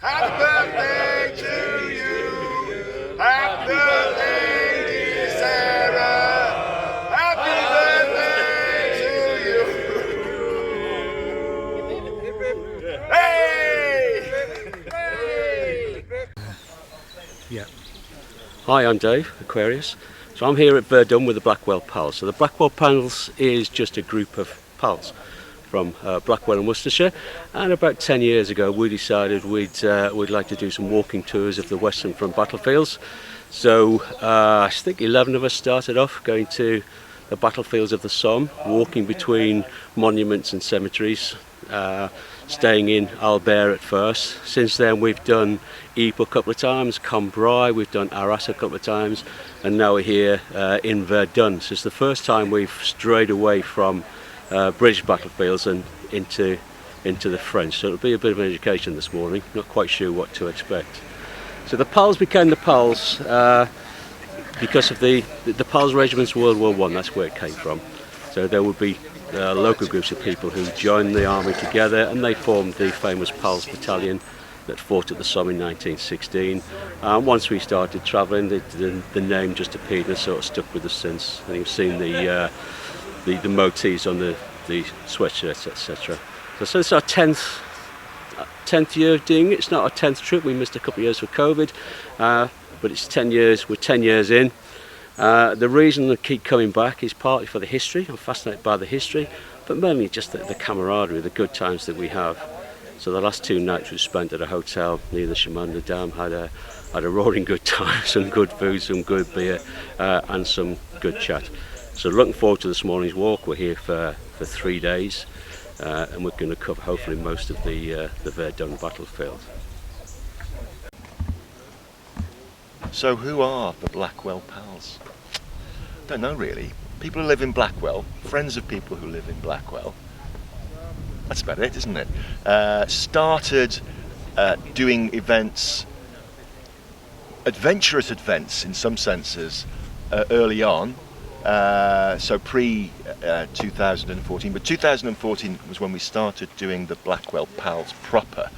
Happy birthday to you. Happy birthday, dear Sarah. Happy birthday to you. Hey! Yeah. Hi, I'm Dave, Aquarius. So I'm here at Verdun with the Blackwell Pals. So the Blackwell Pals is just a group of pals from Blackwell in Worcestershire, and about 10 years ago we decided we'd like to do some walking tours of the Western Front battlefields. So I think 11 of us started off going to the battlefields of the Somme, walking between monuments and cemeteries, staying in Albert at first. Since then we've done Ypres a couple of times, Cambrai, we've done Arras a couple of times, and now we're here in Verdun. So it's the first time we've strayed away from British battlefields and into the French. So it'll be a bit of an education this morning, not quite sure what to expect. So the Pals became the Pals because of the Pals Regiment's World War I, that's where it came from. So there would be local groups of people who joined the army together, and they formed the famous Pals Battalion that fought at the Somme in 1916. Once we started travelling, the name just appeared and sort of stuck with us since. And you've seen the motifs on the sweatshirts, etc. So it's our 10th year of doing it. It's not our 10th trip. We missed a couple of years for COVID, but it's 10 years. We're 10 years in. The reason I keep coming back is partly for the history. I'm fascinated by the history, but mainly just the camaraderie, the good times that we have. So the last 2 nights we spent at a hotel near the Chemin des Dames had a roaring good time, some good food, some good beer, and some good chat. So looking forward to this morning's walk. We're here for 3 days, and we're going to cover hopefully most of the Verdun battlefield. So who are the Blackwell Pals? Don't know really. People who live in Blackwell, friends of people who live in Blackwell. That's about it, isn't it? Started doing events, adventurous events in some senses, early on. So pre-2014, but 2014 was when we started doing the Blackwell Pals proper,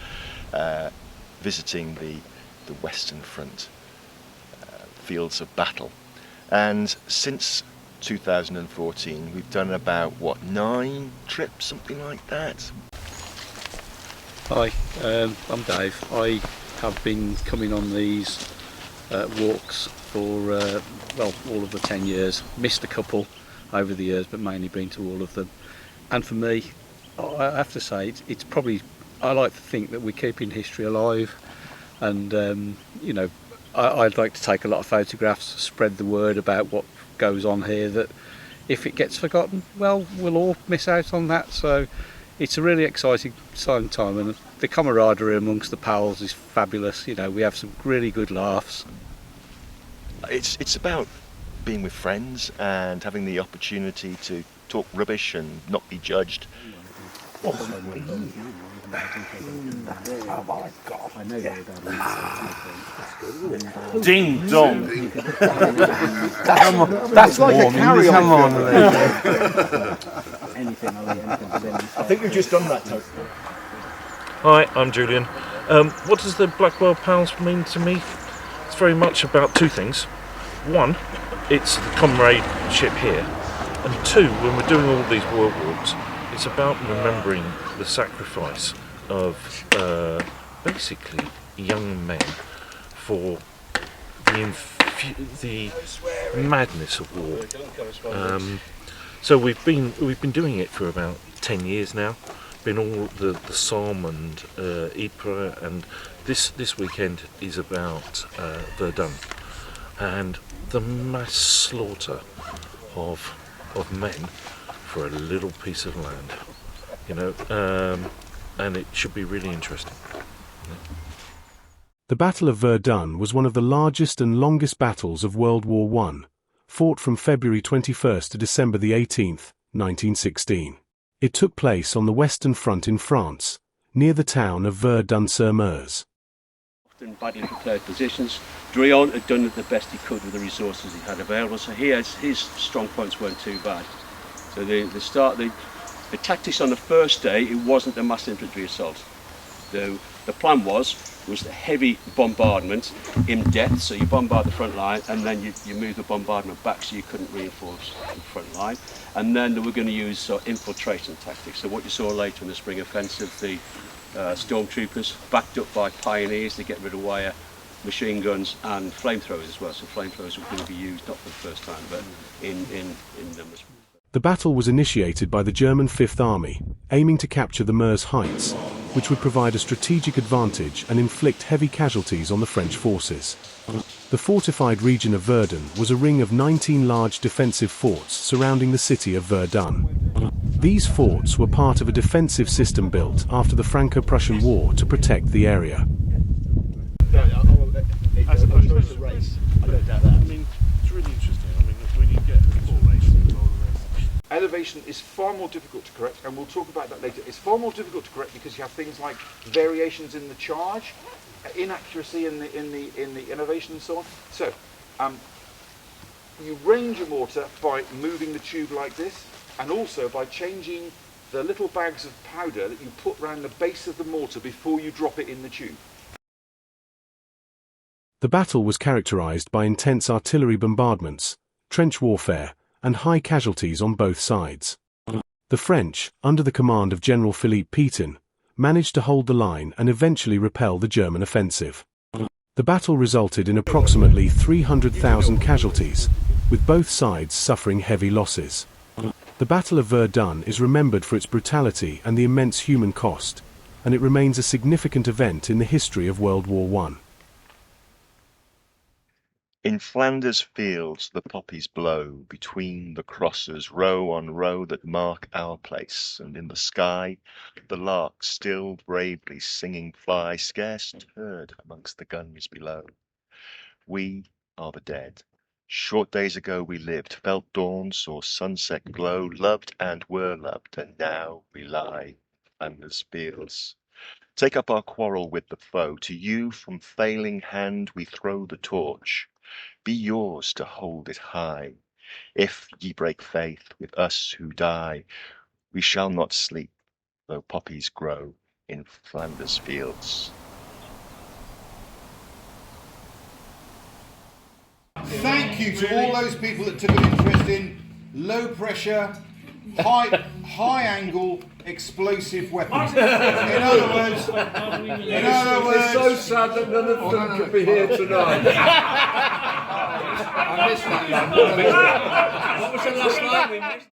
visiting the Western Front fields of battle. And since 2014 we've done about 9 trips, something like that. Hi, I'm Dave. I have been coming on these walks for all of the 10 years. Missed a couple over the years, but mainly been to all of them. And for me, I have to say, it's probably, I like to think that we're keeping history alive, and I'd like to take a lot of photographs, spread the word about what goes on here, that if it gets forgotten, well, we'll all miss out on that. So it's a really exciting time, and the camaraderie amongst the pals is fabulous. We have some really good laughs. It's about being with friends and having the opportunity to talk rubbish and not be judged. Oh my God! I know Ding dong! That's like a carry-on. Come on, anything. I think we've just done that, Toby. Hi, I'm Julian. What does the Blackwell Pals mean to me? It's very much about 2 things. 1, it's the comradeship here, and 2, when we're doing all these world walks, it's about remembering the sacrifice of basically young men for the madness of war. So we've been doing it for about 10 years now. Been all the Somme and Ypres, and this weekend is about Verdun and the mass slaughter of men for a little piece of land, and it should be really interesting. The Battle of Verdun was one of the largest and longest battles of World War I, fought from February 21st to December the 18th, 1916. It took place on the Western Front in France, near the town of Verdun-sur-Meuse. In badly prepared positions, Drion had done the best he could with the resources he had available, so his strong points weren't too bad. So the tactics on the first day, it wasn't a mass infantry assault. The plan was the heavy bombardment in depth, so you bombard the front line and then you move the bombardment back so you couldn't reinforce the front line. And then they were going to use infiltration tactics. So what you saw later in the spring offensive, the stormtroopers backed up by pioneers to get rid of wire, machine guns and flamethrowers as well. So flamethrowers were going to be used not for the first time but in numbers. The battle was initiated by the German Fifth Army, aiming to capture the Meuse Heights, which would provide a strategic advantage and inflict heavy casualties on the French forces. The fortified region of Verdun was a ring of 19 large defensive forts surrounding the city of Verdun. These forts were part of a defensive system built after the Franco-Prussian War to protect the area. As opposed to the race, I don't doubt that. I mean, it's really interesting. I mean, when you get a full race and roll the race. Elevation is far more difficult to correct, and we'll talk about that later. It's far more difficult to correct because you have things like variations in the charge, inaccuracy in the innovation, and so on. So, you range a mortar by moving the tube like this, and also by changing the little bags of powder that you put around the base of the mortar before you drop it in the tube. The battle was characterized by intense artillery bombardments, trench warfare, and high casualties on both sides. The French, under the command of General Philippe Pétain, managed to hold the line and eventually repel the German offensive. The battle resulted in approximately 300,000 casualties, with both sides suffering heavy losses. The Battle of Verdun is remembered for its brutality and the immense human cost, and it remains a significant event in the history of World War I. In Flanders fields the poppies blow, between the crosses row on row that mark our place, and in the sky the larks still bravely singing fly, scarce heard amongst the guns below. We are the dead. Short days ago we lived, felt dawn, saw sunset glow, loved and were loved, and now we lie in Flanders fields. Take up our quarrel with the foe, to you from failing hand we throw the torch. Be yours to hold it high. If ye break faith with us who die, we shall not sleep, though poppies grow in Flanders fields. Thank you to all those people that took an interest in low pressure, high angle, explosive weapons. In other words, it's so sad that none of them could be here tonight. I missed that. What was the last line we missed?